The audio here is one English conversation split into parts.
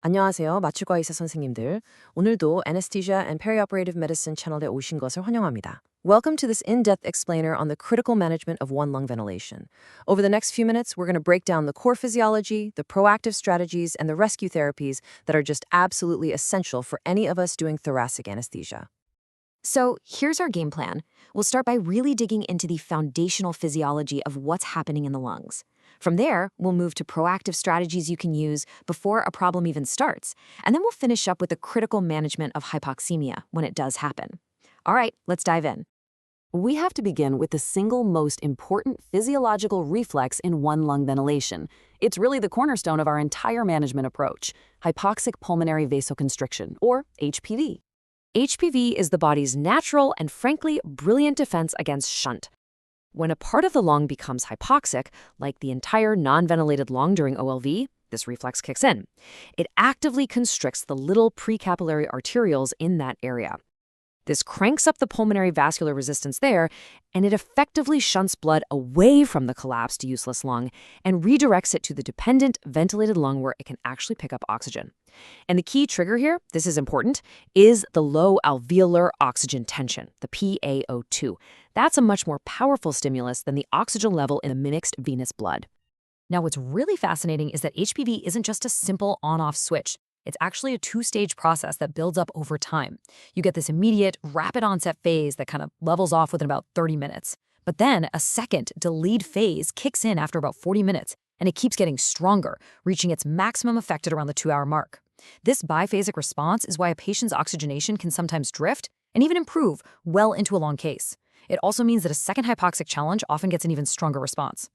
안녕하세요. 마취과 의사 선생님들. 오늘도 Anesthesia and Perioperative Medicine 채널에 오신 것을 환영합니다. Welcome to this in-depth explainer on the critical management of one lung ventilation. Over the next few minutes, we're going to break down the core physiology, the proactive strategies, and the rescue therapies that are just absolutely essential for any of us doing thoracic anesthesia. So here's our game plan. We'll start by really digging into the foundational physiology of what's happening in the lungs. From there, we'll move to proactive strategies you can use before a problem even starts. And then we'll finish up with the critical management of hypoxemia when it does happen. All right, let's dive in. We have to begin with the single most important physiological reflex in one lung ventilation. It's really the cornerstone of our entire management approach, hypoxic pulmonary vasoconstriction, or HPV. HPV is the body's natural and frankly brilliant defense against shunt. When a part of the lung becomes hypoxic, like the entire non-ventilated lung during OLV, this reflex kicks in. It actively constricts the little precapillary arterioles in that area. This cranks up the pulmonary vascular resistance there, and it effectively shunts blood away from the collapsed, useless lung and redirects it to the dependent, ventilated lung where it can actually pick up oxygen. And the key trigger here, this is important, is the low alveolar oxygen tension, the PaO2. That's a much more powerful stimulus than the oxygen level in the mixed venous blood. Now, what's really fascinating is that HPV isn't just a simple on-off switch. It's actually a two-stage process that builds up over time. You get this immediate, rapid onset phase that kind of levels off within about 30 minutes. But then a second, delayed phase kicks in after about 40 minutes, and it keeps getting stronger, reaching its maximum effect at around the 2-hour mark. This biphasic response is why a patient's oxygenation can sometimes drift and even improve well into a long case. It also means that a second hypoxic challenge often gets an even stronger response.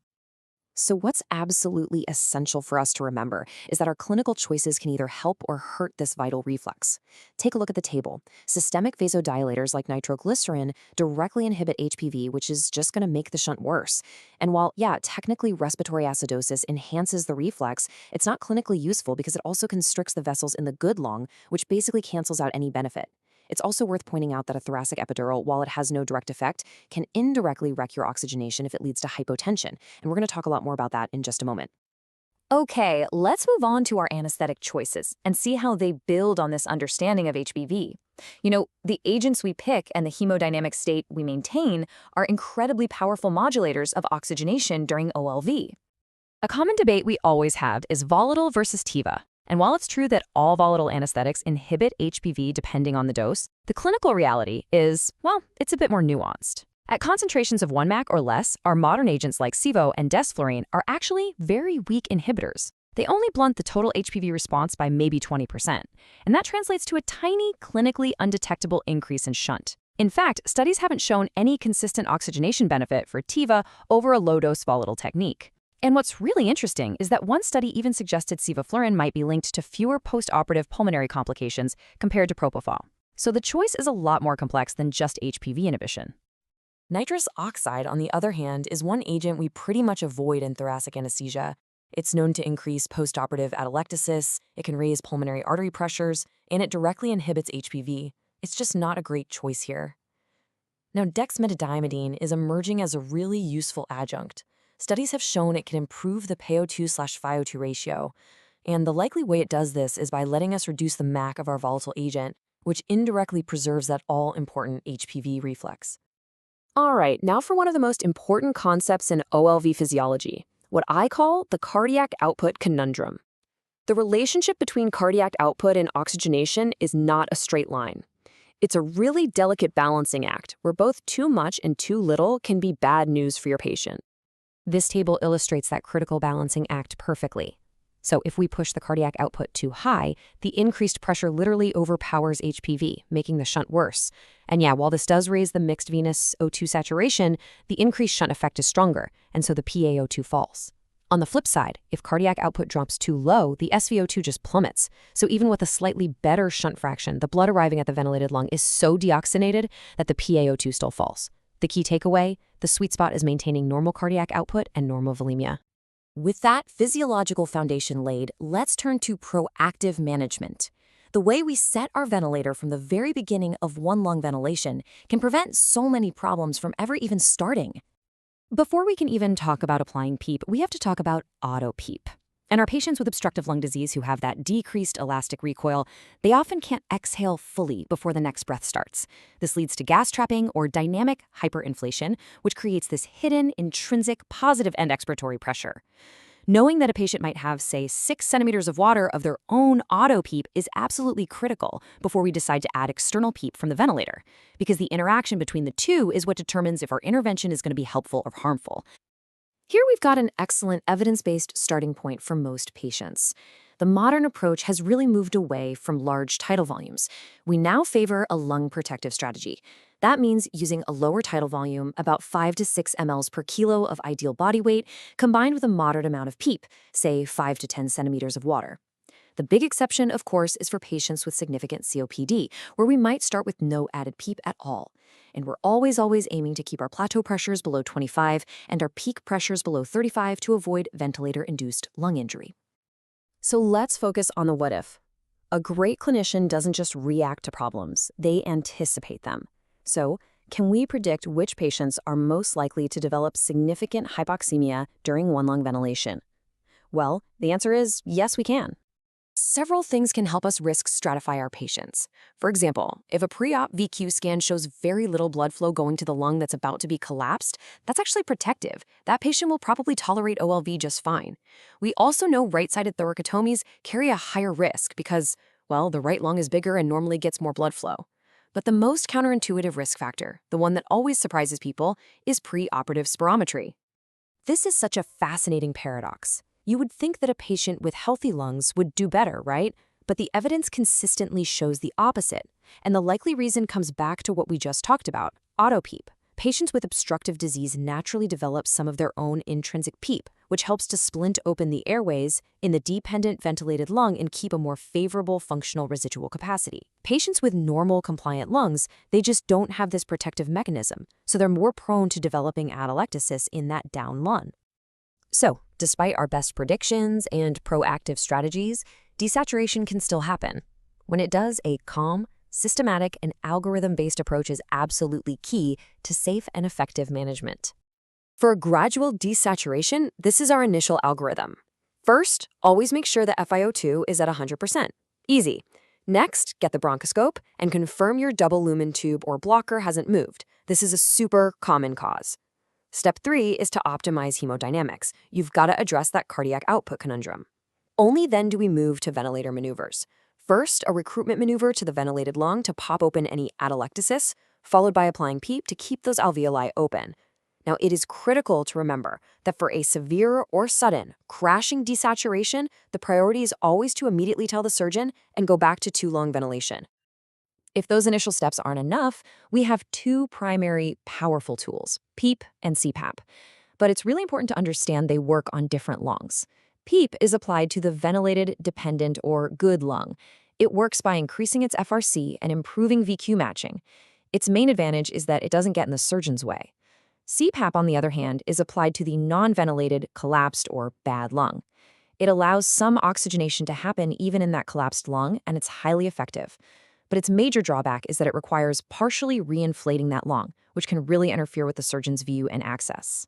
So what's absolutely essential for us to remember is that our clinical choices can either help or hurt this vital reflex. Take a look at the table. Systemic vasodilators like nitroglycerin directly inhibit HPV, which is just going to make the shunt worse. And while, technically respiratory acidosis enhances the reflex, it's not clinically useful because it also constricts the vessels in the good lung, which basically cancels out any benefit. It's also worth pointing out that a thoracic epidural, while it has no direct effect, can indirectly wreck your oxygenation if it leads to hypotension. And we're going to talk a lot more about that in just a moment. Okay, let's move on to our anesthetic choices and see how they build on this understanding of HPV. You know, the agents we pick and the hemodynamic state we maintain are incredibly powerful modulators of oxygenation during OLV. A common debate we always have is volatile versus TIVA. And while it's true that all volatile anesthetics inhibit HPV depending on the dose, the clinical reality is, well, it's a bit more nuanced. At concentrations of 1 mg or less, our modern agents like Sevo and desflurane are actually very weak inhibitors. They only blunt the total HPV response by maybe 20%, and that translates to a tiny, clinically undetectable increase in shunt. In fact, studies haven't shown any consistent oxygenation benefit for TIVA over a low-dose volatile technique. And what's really interesting is that one study even suggested sevoflurane might be linked to fewer post-operative pulmonary complications compared to propofol. So the choice is a lot more complex than just HPV inhibition. Nitrous oxide, on the other hand, is one agent we pretty much avoid in thoracic anesthesia. It's known to increase post-operative atelectasis, it can raise pulmonary artery pressures, and it directly inhibits HPV. It's just not a great choice here. Now, dexmedetomidine is emerging as a really useful adjunct. Studies have shown it can improve the PaO2/phyO2 ratio, and the likely way it does this is by letting us reduce the MAC of our volatile agent, which indirectly preserves that all-important HPV reflex. All right, now for one of the most important concepts in OLV physiology, what I call the cardiac output conundrum. The relationship between cardiac output and oxygenation is not a straight line. It's a really delicate balancing act where both too much and too little can be bad news for your patient. This table illustrates that critical balancing act perfectly. So if we push the cardiac output too high, the increased pressure literally overpowers HPV, making the shunt worse. And while this does raise the mixed venous O2 saturation, the increased shunt effect is stronger, and so the PaO2 falls. On the flip side, if cardiac output drops too low, the SVO2 just plummets. So even with a slightly better shunt fraction, the blood arriving at the ventilated lung is so deoxygenated that the PaO2 still falls. The key takeaway, the sweet spot is maintaining normal cardiac output and normal volemia. With that physiological foundation laid, let's turn to proactive management. The way we set our ventilator from the very beginning of one lung ventilation can prevent so many problems from ever even starting. Before we can even talk about applying PEEP, we have to talk about auto-PEEP. And our patients with obstructive lung disease who have that decreased elastic recoil, they often can't exhale fully before the next breath starts. This leads to gas trapping or dynamic hyperinflation, which creates this hidden, intrinsic, positive end expiratory pressure. Knowing that a patient might have, say, 6 centimeters of water of their own auto PEEP is absolutely critical before we decide to add external PEEP from the ventilator, because the interaction between the two is what determines if our intervention is going to be helpful or harmful. Here we've got an excellent evidence-based starting point for most patients. The modern approach has really moved away from large tidal volumes. We now favor a lung protective strategy. That means using a lower tidal volume, about 5 to 6 mLs per kilo of ideal body weight, combined with a moderate amount of PEEP, say 5 to 10 centimeters of water. The big exception, of course, is for patients with significant COPD, where we might start with no added PEEP at all. And we're always aiming to keep our plateau pressures below 25 and our peak pressures below 35 to avoid ventilator-induced lung injury. So let's focus on the what if. A great clinician doesn't just react to problems, they anticipate them. So, can we predict which patients are most likely to develop significant hypoxemia during one-lung ventilation? Well, the answer is yes, we can. Several things can help us risk stratify our patients. For example, if a pre-op VQ scan shows very little blood flow going to the lung that's about to be collapsed, that's actually protective. That patient will probably tolerate OLV just fine. We also know right-sided thoracotomies carry a higher risk because, well, the right lung is bigger and normally gets more blood flow. But the most counterintuitive risk factor, the one that always surprises people, is preoperative spirometry. This is such a fascinating paradox. You would think that a patient with healthy lungs would do better, right? But the evidence consistently shows the opposite. And the likely reason comes back to what we just talked about, auto-PEEP. Patients with obstructive disease naturally develop some of their own intrinsic PEEP, which helps to splint open the airways in the dependent ventilated lung and keep a more favorable functional residual capacity. Patients with normal compliant lungs, they just don't have this protective mechanism, so they're more prone to developing atelectasis in that down lung. So, despite our best predictions and proactive strategies, desaturation can still happen. When it does, a calm, systematic, and algorithm-based approach is absolutely key to safe and effective management. For a gradual desaturation, this is our initial algorithm. First, always make sure that FiO2 is at 100%. Easy. Next, get the bronchoscope and confirm your double lumen tube or blocker hasn't moved. This is a super common cause. Step 3 is to optimize hemodynamics. You've got to address that cardiac output conundrum. Only then do we move to ventilator maneuvers. First, a recruitment maneuver to the ventilated lung to pop open any atelectasis, followed by applying PEEP to keep those alveoli open. Now, it is critical to remember that for a severe or sudden crashing desaturation, the priority is always to immediately tell the surgeon and go back to two-lung ventilation. If those initial steps aren't enough, we have two primary powerful tools, PEEP and CPAP. But it's really important to understand they work on different lungs. PEEP is applied to the ventilated, dependent, or good lung. It works by increasing its FRC and improving VQ matching. Its main advantage is that it doesn't get in the surgeon's way. CPAP, on the other hand, is applied to the non-ventilated, collapsed, or bad lung. It allows some oxygenation to happen even in that collapsed lung, and it's highly effective. But its major drawback is that it requires partially reinflating that lung, which can really interfere with the surgeon's view and access.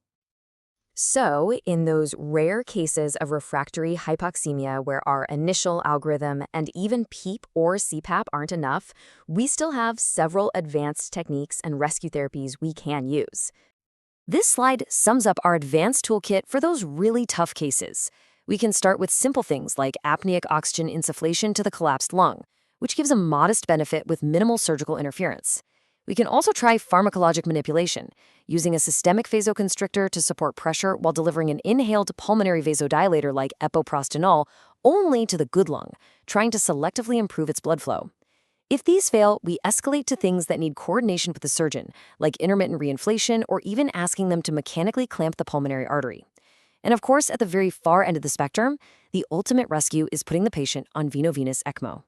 So, in those rare cases of refractory hypoxemia where our initial algorithm and even PEEP or CPAP aren't enough, we still have several advanced techniques and rescue therapies we can use. This slide sums up our advanced toolkit for those really tough cases. We can start with simple things like apneic oxygen insufflation to the collapsed lung, which gives a modest benefit with minimal surgical interference. We can also try pharmacologic manipulation, using a systemic vasoconstrictor to support pressure while delivering an inhaled pulmonary vasodilator like epoprostenol only to the good lung, trying to selectively improve its blood flow. If these fail, we escalate to things that need coordination with the surgeon, like intermittent reinflation or even asking them to mechanically clamp the pulmonary artery. And of course, at the very far end of the spectrum, the ultimate rescue is putting the patient on veno-venous ECMO.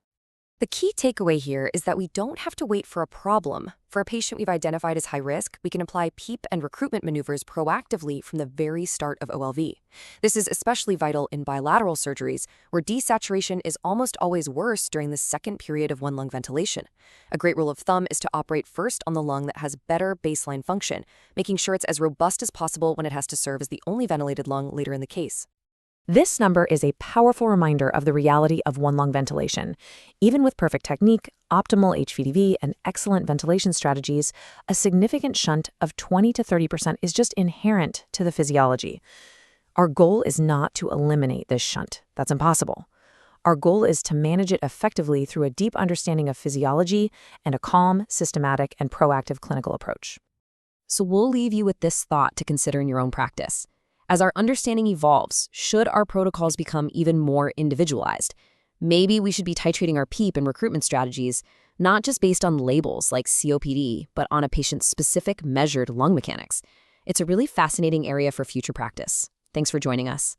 The key takeaway here is that we don't have to wait for a problem. For a patient we've identified as high risk, we can apply PEEP and recruitment maneuvers proactively from the very start of OLV. This is especially vital in bilateral surgeries, where desaturation is almost always worse during the second period of one-lung ventilation. A great rule of thumb is to operate first on the lung that has better baseline function, making sure it's as robust as possible when it has to serve as the only ventilated lung later in the case. This number is a powerful reminder of the reality of one-lung ventilation. Even with perfect technique, optimal HPV, and excellent ventilation strategies, a significant shunt of 20 to 30% is just inherent to the physiology. Our goal is not to eliminate this shunt. That's impossible. Our goal is to manage it effectively through a deep understanding of physiology and a calm, systematic, and proactive clinical approach. So we'll leave you with this thought to consider in your own practice. As our understanding evolves, should our protocols become even more individualized? Maybe we should be titrating our PEEP and recruitment strategies, not just based on labels like COPD, but on a patient's specific measured lung mechanics. It's a really fascinating area for future practice. Thanks for joining us.